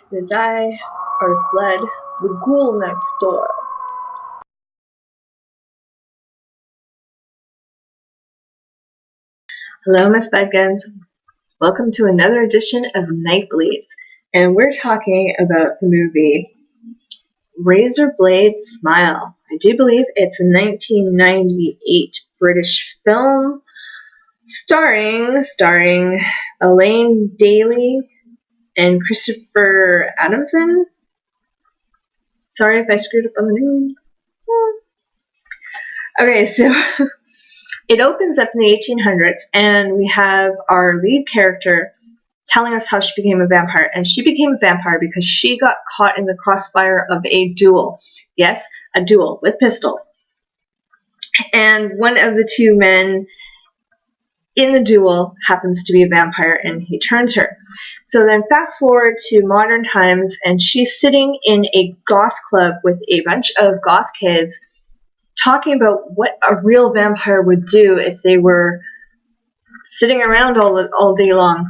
His eye or fled the ghoul next door. Hello, my Spudguns. Welcome to another edition of Nightbleeds, and we're talking about the movie Razorblade Smile. I do believe it's a 1998 British film starring Elaine Daly and Christopher Adamson. Sorry if I screwed up on the name. Okay, so it opens up in the 1800s, and we have our lead character telling us how she became a vampire. And she became a vampire because she got caught in the crossfire of a duel. Yes, a duel with pistols. And one of the two men in the duel happens to be a vampire, and he turns her. So then fast forward to modern times, and she's sitting in a goth club with a bunch of goth kids talking about what a real vampire would do if they were sitting around all day long.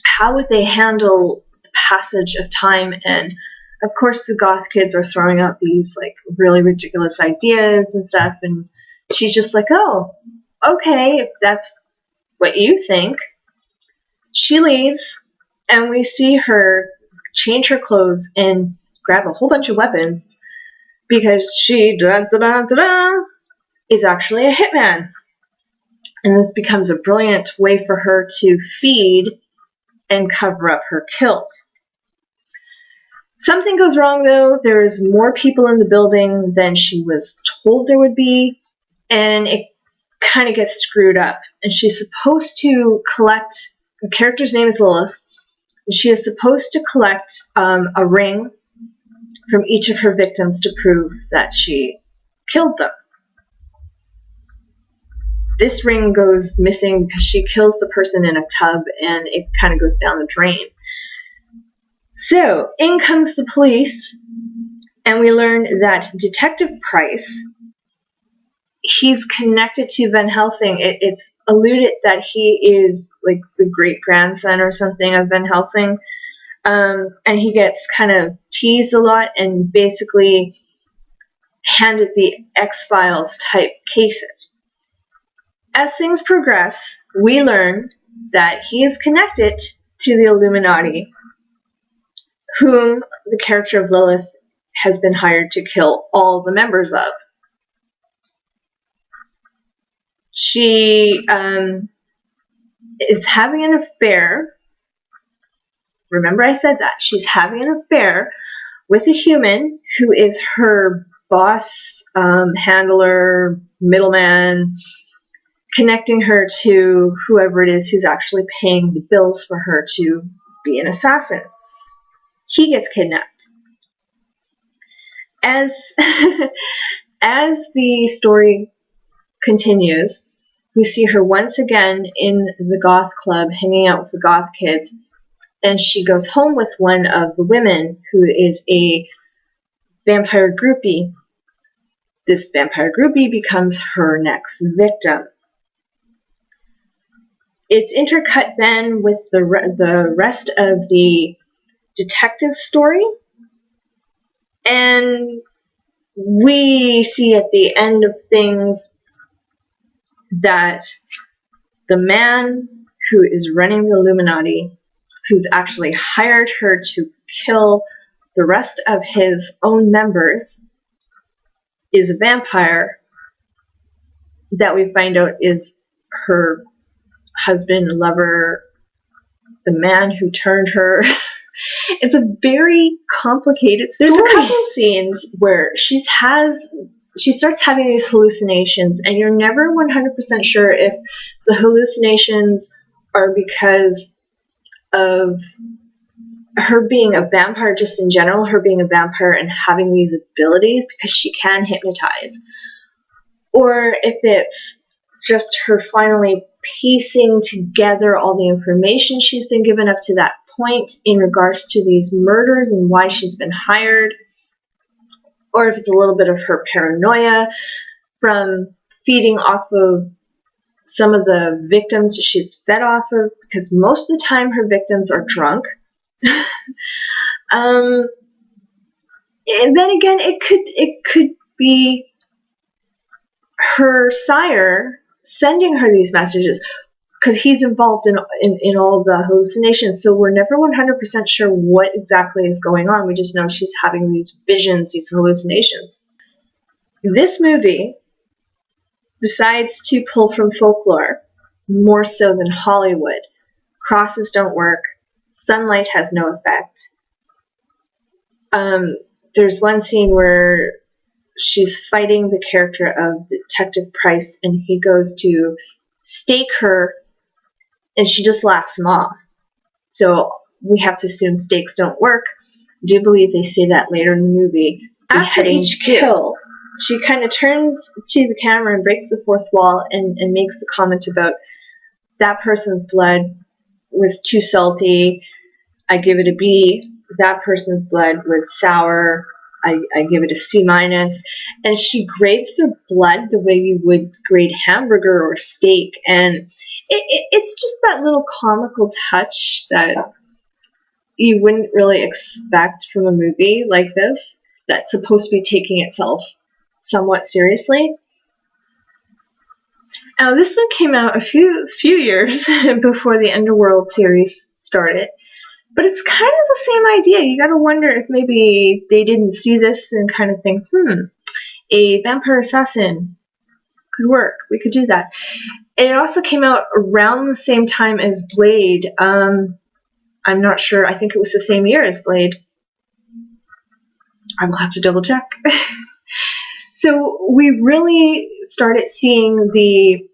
How would they handle the passage of time? And of course the goth kids are throwing out these like really ridiculous ideas and stuff, and she's just like, oh, okay, if that's what you think. She leaves, and we see her change her clothes and grab a whole bunch of weapons because she is actually a hitman. And this becomes a brilliant way for her to feed and cover up her kills. Something goes wrong, though. There's more people in the building than she was told there would be, and it kind of gets screwed up. And she's supposed to collect, the character's name is Lilith, and she is supposed to collect a ring from each of her victims to prove that she killed them. This ring goes missing because she kills the person in a tub, and it kind of goes down the drain. So in comes the police, and we learn that Detective Price, he's connected to Van Helsing. It's alluded that he is like the great-grandson or something of Van Helsing. And he gets kind of teased a lot and basically handed the X-Files type cases. As things progress, we learn that he is connected to the Illuminati, whom the character of Lilith has been hired to kill all the members of. She is having an affair. Remember I said that. She's having an affair with a human who is her boss, handler, middleman, connecting her to whoever it is who's actually paying the bills for her to be an assassin. He gets kidnapped. As the story continues, we see her once again in the goth club hanging out with the goth kids, and she goes home with one of the women who is a vampire groupie. This vampire groupie becomes her next victim. It's intercut then with the rest of the detective story, and we see at the end of things that the man who is running the Illuminati, who's actually hired her to kill the rest of his own members, is a vampire that we find out is her husband, lover, the man who turned her. It's a very complicated story. There's a couple scenes where she starts having these hallucinations, and you're never 100% sure if the hallucinations are because of her being a vampire just in general, her being a vampire and having these abilities because she can hypnotize, or if it's just her finally piecing together all the information she's been given up to that point in regards to these murders and why she's been hired, or if it's a little bit of her paranoia from feeding off of some of the victims she's fed off of, because most of the time her victims are drunk. And then again, it could be her sire sending her these messages, because he's involved in all the hallucinations. So we're never 100% sure what exactly is going on. We just know she's having these visions, these hallucinations. This movie decides to pull from folklore more so than Hollywood. Crosses don't work. Sunlight has no effect. There's one scene where she's fighting the character of Detective Price, and he goes to stake her, and she just laughs him off. So we have to assume stakes don't work. I do believe they say that later in the movie. After each kill, she kind of turns to the camera and breaks the fourth wall and makes the comment about that person's blood was too salty. I give it a B. That person's blood was sour. I give it a C-. And she grades their blood the way you would grade hamburger or steak. And it's just that little comical touch that you wouldn't really expect from a movie like this that's supposed to be taking itself somewhat seriously. Now, this one came out a few years before the Underworld series started. But it's kind of the same idea. You gotta wonder if maybe they didn't see this and kind of think, a vampire assassin could work. We could do that. It also came out around the same time as Blade. I'm not sure. I think it was the same year as Blade. I will have to double check. So we really started seeing the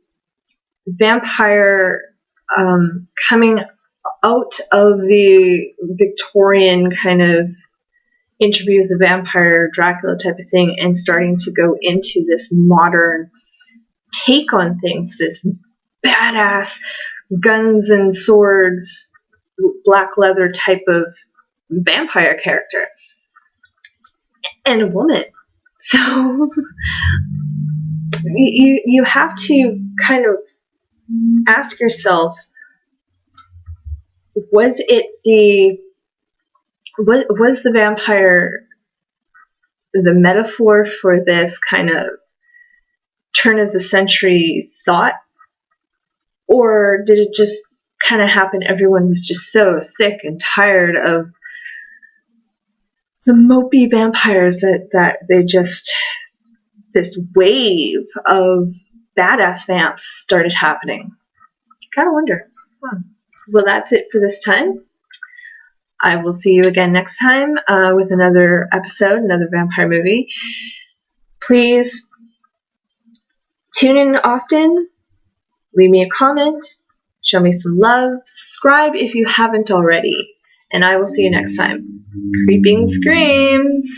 vampire coming out of the Victorian kind of Interview with the Vampire, Dracula type of thing, and starting to go into this modern take on things, this badass guns and swords, black leather type of vampire character. And a woman. So you have to kind of ask yourself, was the vampire the metaphor for this kind of turn of the century thought? Or did it just kind of happen? Everyone was just so sick and tired of the mopey vampires that they just, this wave of badass vamps started happening. Gotta wonder. Well, that's it for this time. I will see you again next time with another episode, another vampire movie. Please tune in often. Leave me a comment. Show me some love. Subscribe if you haven't already. And I will see you next time. Creeping Screams!